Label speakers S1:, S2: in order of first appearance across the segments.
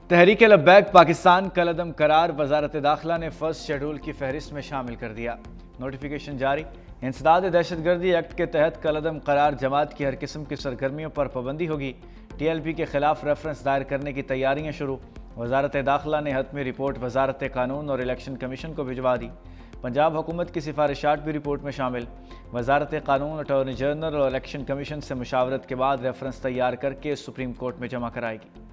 S1: تحریک لبیک پاکستان کالعدم قرار وزارت داخلہ نے فرسٹ شیڈول کی فہرست میں شامل کر دیا۔ نوٹیفیکیشن جاری۔ انسداد دہشت گردی ایکٹ کے تحت کالعدم قرار جماعت کی ہر قسم کی سرگرمیوں پر پابندی ہوگی۔ ٹی ایل پی کے خلاف ریفرنس دائر کرنے کی تیاریاں شروع۔ وزارت داخلہ نے حتمی رپورٹ وزارت قانون اور الیکشن کمیشن کو بھجوا دی۔ پنجاب حکومت کی سفارشات بھی رپورٹ میں شامل۔ وزارت قانون اٹارنی جنرل اور الیکشن کمیشن سے مشاورت کے بعد ریفرنس تیار کر کے سپریم کورٹ میں جمع کرائے گی۔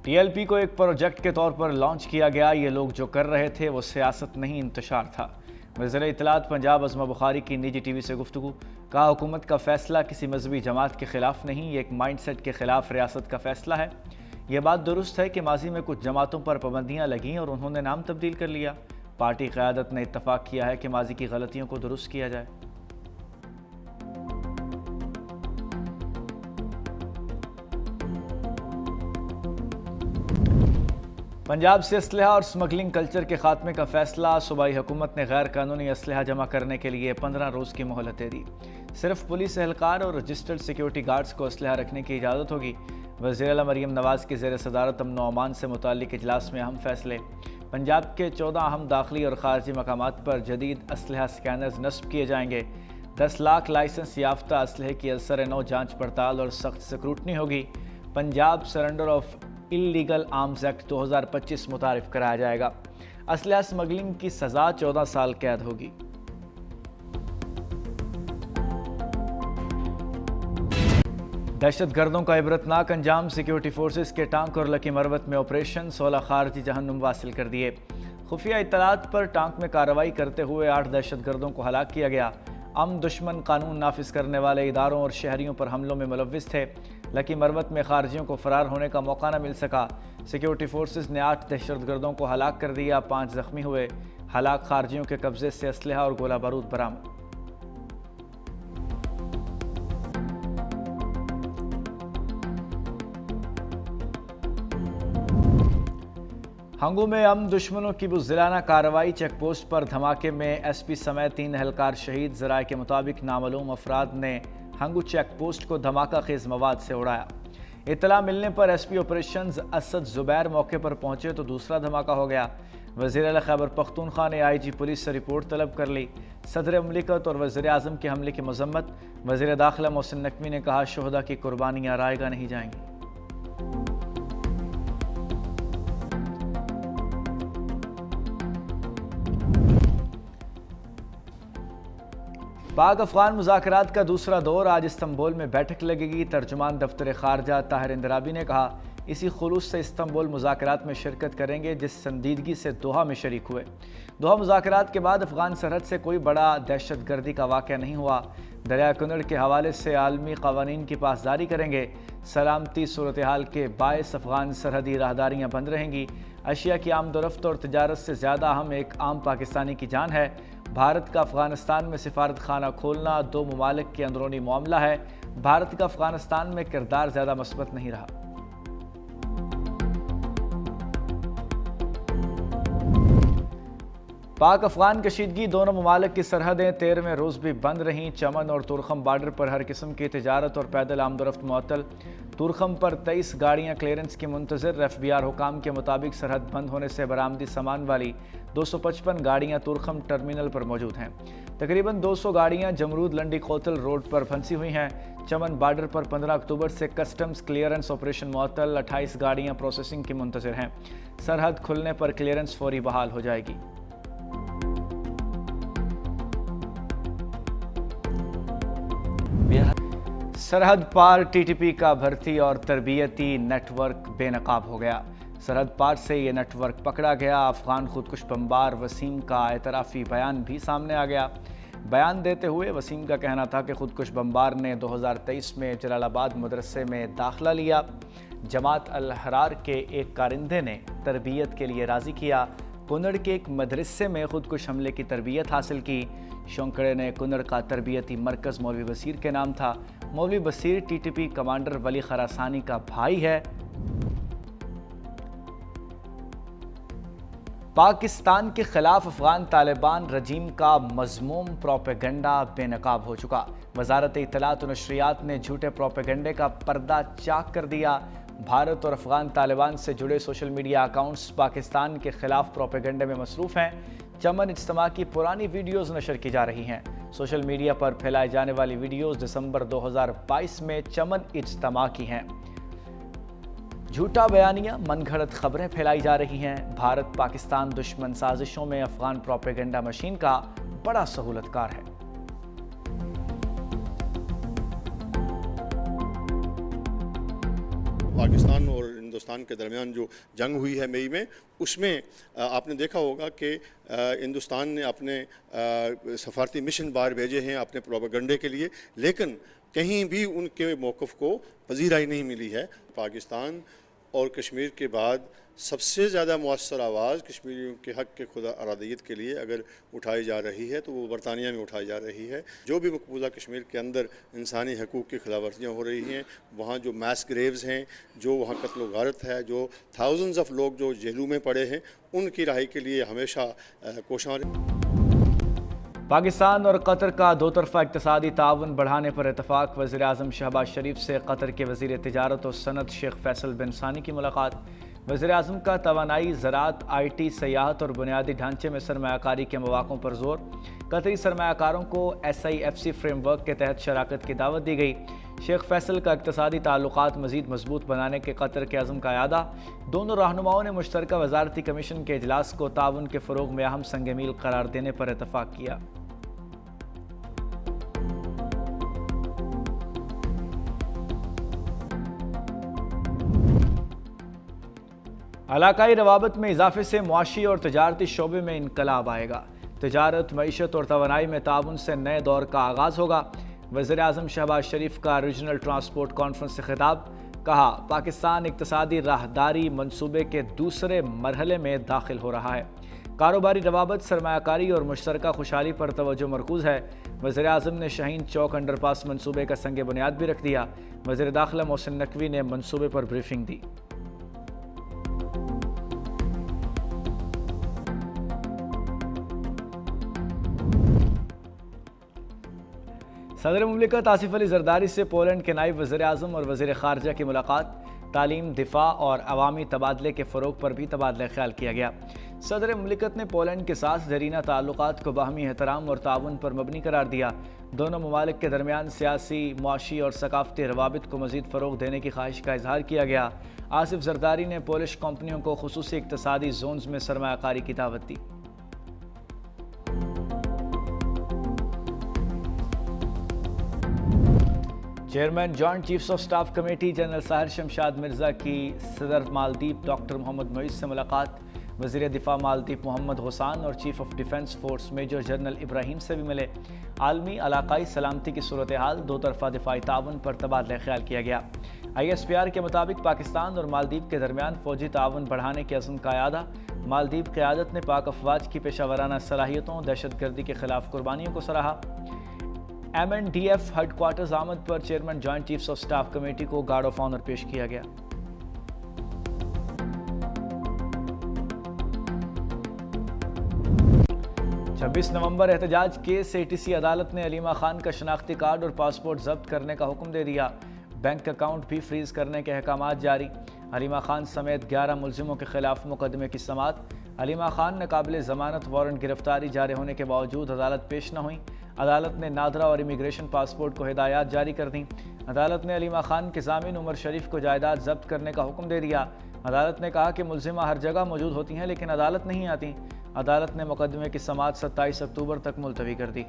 S1: ٹی ایل پی کو ایک پروجیکٹ کے طور پر لانچ کیا گیا۔ یہ لوگ جو کر رہے تھے وہ سیاست نہیں، انتشار تھا۔ وزیر اطلاعات پنجاب عظمہ بخاری کی نجی ٹی وی سے گفتگو۔ کہا حکومت کا فیصلہ کسی مذہبی جماعت کے خلاف نہیں، یہ ایک مائنڈ سیٹ کے خلاف ریاست کا فیصلہ ہے۔ یہ بات درست ہے کہ ماضی میں کچھ جماعتوں پر پابندیاں لگیں اور انہوں نے نام تبدیل کر لیا۔ پارٹی قیادت نے اتفاق کیا ہے کہ ماضی کی غلطیوں کو درست کیا جائے۔ پنجاب سے اسلحہ اور سمگلنگ کلچر کے خاتمے کا فیصلہ۔ صوبائی حکومت نے غیر قانونی اسلحہ جمع کرنے کے لیے 15 روز کی مہلت دے دی۔ صرف پولیس اہلکار اور رجسٹرڈ سیکیورٹی گارڈز کو اسلحہ رکھنے کی اجازت ہوگی۔ وزیر اعلیٰ مریم نواز کی زیر صدارت امن و امان سے متعلق اجلاس میں اہم فیصلے۔ پنجاب کے 14 اہم داخلی اور خارجی مقامات پر جدید اسلحہ سکینرز نصب کیے جائیں گے۔ 10 لاکھ لائسنس یافتہ اسلحے کی ازسر نو جانچ پڑتال اور سخت سکروٹنی ہوگی۔ Punjab surrender of illegal arms act 2025 متعارف کرایا جائے گا۔ اسلحہ سمگلنگ کی سزا 14 سال قید ہوگی۔ دہشت گردوں کا عبرتناک انجام۔ سیکیورٹی فورسز کے ٹانک اور لکی مروت میں آپریشن، 16 خارجی جہنم واصل کر دیے۔ خفیہ اطلاعات پر ٹانک میں کارروائی کرتے ہوئے 8 دہشت گردوں کو ہلاک کیا گیا۔ دشمن قانون نافذ کرنے والے اداروں اور شہریوں پر حملوں میں ملوث تھے۔ لکی مروت میں خارجیوں کو فرار ہونے کا موقع نہ مل سکا۔ سیکیورٹی فورسز نے 8 دہشت گردوں کو ہلاک کر دیا، 5 زخمی ہوئے۔ ہلاک خارجیوں کے قبضے سے اسلحہ اور گولہ بارود برآمد۔ ہنگو میں دشمنوں کی بزدلانہ کارروائی۔ چیک پوسٹ پر دھماکے میں ایس پی سمیت 3 اہلکار شہید۔ ذرائع کے مطابق نامعلوم افراد نے ہنگو چیک پوسٹ کو دھماکہ خیز مواد سے اڑایا۔ اطلاع ملنے پر ایس پی آپریشنز اسد زبیر موقع پر پہنچے تو دوسرا دھماکہ ہو گیا۔ وزیر اعلیٰ خیبر پختونخوا نے آئی جی پولیس سے رپورٹ طلب کر لی۔ صدر مملکت اور وزیر اعظم کے حملے کی مذمت۔ وزیر داخلہ محسن نقوی نے کہا شہداء کی قربانیاں رائے گاہ نہیں جائیں گی۔ پاک افغان مذاکرات کا دوسرا دور آج استنبول میں بیٹھک لگے گی۔ ترجمان دفتر خارجہ طاہر اندرابی نے کہا اسی خلوص سے استنبول مذاکرات میں شرکت کریں گے جس سنجیدگی سے دوحہ میں شریک ہوئے۔ دوحہ مذاکرات کے بعد افغان سرحد سے کوئی بڑا دہشت گردی کا واقعہ نہیں ہوا۔ دریائے کنڑ کے حوالے سے عالمی قوانین کی پاسداری کریں گے۔ سلامتی صورتحال کے باعث افغان سرحدی راہداریاں بند رہیں گی۔ اشیاء کی آمد و رفت اور تجارت سے زیادہ اہم ایک عام پاکستانی کی جان ہے۔ بھارت کا افغانستان میں سفارت خانہ کھولنا 2 ممالک کے اندرونی معاملہ ہے۔ بھارت کا افغانستان میں کردار زیادہ مثبت نہیں رہا۔ پاک افغان کشیدگی۔ دونوں ممالک کی سرحدیں 13ویں روز بھی بند رہیں۔ چمن اور تورخم بارڈر پر ہر قسم کی تجارت اور پیدل آمد و رفت معطل۔ تورخم پر 23 گاڑیاں کلیئرنس کی منتظر۔ ایف بی آر حکام کے مطابق سرحد بند ہونے سے برآمدی سامان والی 255 گاڑیاں تورخم ٹرمینل پر موجود ہیں۔ تقریباً 200 گاڑیاں جمرود لنڈی کوتل روڈ پر پھنسی ہوئی ہیں۔ چمن بارڈر پر 15 اکتوبر سے کسٹمز کلیئرنس آپریشن معطل۔ 28 گاڑیاں پروسیسنگ کی منتظر ہیں۔ سرحد کھلنے پر کلیئرنس فوری بحال ہو جائے گی۔ سرحد پار ٹی ٹی پی کا بھرتی اور تربیتی نیٹ ورک بے نقاب ہو گیا۔ سرحد پار سے یہ نیٹ ورک پکڑا گیا۔ افغان خودکش بمبار وسیم کا اعترافی بیان بھی سامنے آ گیا۔ بیان دیتے ہوئے وسیم کا کہنا تھا کہ خودکش بمبار نے 2023 میں جلال آباد مدرسے میں داخلہ لیا۔ جماعت الاحرار کے ایک کارندے نے تربیت کے لیے راضی کیا۔ کنڑ کے ایک مدرسے میں خودکش حملے کی تربیت حاصل کی۔ شونکڑے نے کنڑ کا تربیتی مرکز مولوی بصیر کے نام تھا۔ مولوی بصیر ٹی ٹی پی کمانڈر ولی خراسانی کا بھائی ہے۔ پاکستان کے خلاف افغان طالبان رجیم کا مذموم پروپیگنڈا بے نقاب ہو چکا۔ وزارت اطلاعات و نشریات نے جھوٹے پروپیگنڈے کا پردہ چاک کر دیا۔ بھارت اور افغان طالبان سے جڑے سوشل میڈیا اکاؤنٹس پاکستان کے خلاف پروپیگنڈے میں مصروف ہیں۔ چمن اجتماع کی پرانی ویڈیوز نشر کی جا رہی ہیں۔ سوشل میڈیا پر پھیلائے جانے والی ویڈیوز دسمبر 2022 میں چمن اجتماع کی ہیں۔ جھوٹا بیانیہ، من گھڑت خبریں پھیلائی جا رہی ہیں۔ بھارت پاکستان دشمن سازشوں میں افغان پروپیگنڈا مشین کا بڑا سہولت کار ہے۔
S2: پاکستان اور ہندوستان کے درمیان جو جنگ ہوئی ہے مئی میں، اس میں آپ نے دیکھا ہوگا کہ ہندوستان نے اپنے سفارتی مشن باہر بھیجے ہیں اپنے پروپیگنڈے کے لیے، لیکن کہیں بھی ان کے موقف کو پذیرائی نہیں ملی ہے۔ پاکستان اور کشمیر کے بعد سب سے زیادہ مؤثر آواز کشمیریوں کے حق کے خود ارادیت کے لیے اگر اٹھائی جا رہی ہے تو وہ برطانیہ میں اٹھائی جا رہی ہے۔ جو بھی مقبوضہ کشمیر کے اندر انسانی حقوق کی خلاف ورزیاں ہو رہی ہیں، وہاں جو میس گریوز ہیں، جو وہاں قتل و غارت ہے، جو تھاؤزنز آف لوگ جو جیلوں میں پڑے ہیں، ان کی رہائی کے لیے ہمیشہ کوشاں رہے۔
S1: پاکستان اور قطر کا دو طرفہ اقتصادی تعاون بڑھانے پر اتفاق۔ وزیر اعظم شہباز شریف سے قطر کے وزیر تجارت و صنعت شیخ فیصل بن ثانی کی ملاقات۔ وزیر اعظم کا توانائی، زراعت، آئی ٹی، سیاحت اور بنیادی ڈھانچے میں سرمایہ کاری کے مواقعوں پر زور۔ قطری سرمایہ کاروں کو SIFC فریم ورک کے تحت شراکت کی دعوت دی گئی۔ شیخ فیصل کا اقتصادی تعلقات مزید مضبوط بنانے کے قطر کے عزم کا اعادہ۔ دونوں رہنماؤں نے مشترکہ وزارتی کمیشن کے اجلاس کو تعاون کے فروغ میں اہم سنگ میل قرار دینے پر اتفاق کیا۔ علاقائی روابط میں اضافے سے معاشی اور تجارتی شعبے میں انقلاب آئے گا۔ تجارت، معیشت اور توانائی میں تعاون سے نئے دور کا آغاز ہوگا۔ وزیر اعظم شہباز شریف کا ریجنل ٹرانسپورٹ کانفرنس سے خطاب۔ کہا، پاکستان اقتصادی راہداری منصوبے کے دوسرے مرحلے میں داخل ہو رہا ہے۔ کاروباری روابط، سرمایہ کاری اور مشترکہ خوشحالی پر توجہ مرکوز ہے۔ وزیر اعظم نے شاہین چوک انڈر پاس منصوبے کا سنگ بنیاد بھی رکھ دیا۔ وزیر داخلہ محسن نقوی نے منصوبے پر بریفنگ دی۔ صدر مملکت آصف علی زرداری سے پولینڈ کے نائب وزیر اعظم اور وزیر خارجہ کی ملاقات۔ تعلیم، دفاع اور عوامی تبادلے کے فروغ پر بھی تبادلہ خیال کیا گیا۔ صدر مملکت نے پولینڈ کے ساتھ دیرینہ تعلقات کو باہمی احترام اور تعاون پر مبنی قرار دیا۔ دونوں ممالک کے درمیان سیاسی، معاشی اور ثقافتی روابط کو مزید فروغ دینے کی خواہش کا اظہار کیا گیا۔ آصف زرداری نے پولش کمپنیوں کو خصوصی اقتصادی زونز میں سرمایہ کاری کی دعوت دی۔ Chairman joint chiefs of staff committee general Sahir Shamshad Mirza کی صدر مالدیپ ڈاکٹر محمد معیز سے ملاقات۔ وزیر دفاع مالدیپ محمد غسان اور chief of defence force major general Ibrahim سے بھی ملے۔ عالمی علاقائی سلامتی کی صورتحال، دو طرفہ دفاعی تعاون پر تبادلہ خیال کیا گیا۔ ISPR کے مطابق پاکستان اور مالدیپ کے درمیان فوجی تعاون بڑھانے کے عزم کا اعادہ۔ مالدیپ قیادت نے پاک افواج کی پیشہ ورانہ صلاحیتوں، دہشت گردی کے خلاف قربانیوں کو سراہا۔ MNDF ہیڈ کوارٹرز آمد پر chairman joint chiefs of staff committee کو گارڈ آف آنر پیش کیا گیا۔ چھبیس نومبر احتجاج کیس ATC عدالت نے علیمہ خان کا شناختی کارڈ اور پاسپورٹ ضبط کرنے کا حکم دے دیا۔ بینک اکاؤنٹ بھی فریز کرنے کے احکامات جاری۔ علیمہ خان سمیت 11 ملزموں کے خلاف مقدمے کی سماعت۔ علیمہ خان نے قابل ضمانت وارنٹ گرفتاری جاری ہونے کے باوجود عدالت پیش نہ ہوئیں۔ عدالت نے نادرا اور امیگریشن پاسپورٹ کو ہدایات جاری کر دیں۔ عدالت نے علیمہ خان کے ضامن عمر شریف کو جائیداد ضبط کرنے کا حکم دے دیا۔ عدالت نے کہا کہ ملزمہ ہر جگہ موجود ہوتی ہیں لیکن عدالت نہیں آتی۔ عدالت نے مقدمے کی سماعت 27 اکتوبر تک ملتوی کر دی۔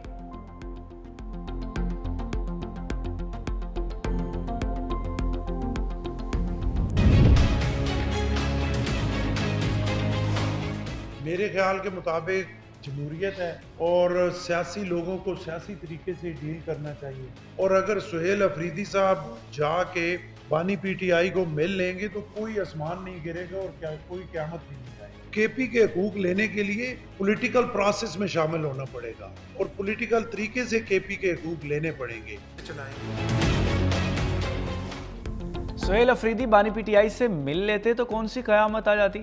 S3: میرے خیال کے مطابق جمہوریت ہے اور سیاسی لوگوں کو سیاسی طریقے سے ڈیل کرنا چاہیے، اور اگر سہیل افریدی صاحب جا کے بانی PTI کو مل لیں گے تو کوئی آسمان نہیں گرے گا اور کوئی قیامت نہیں آئے گی۔ KP کے حقوق لینے کے لیے پولیٹیکل پروسیس میں شامل ہونا پڑے گا اور پولیٹیکل طریقے سے KP کے حقوق لینے پڑیں گے۔
S1: سہیل افریدی بانی PTI سے مل لیتے تو کون سی قیامت آ جاتی؟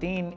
S1: 3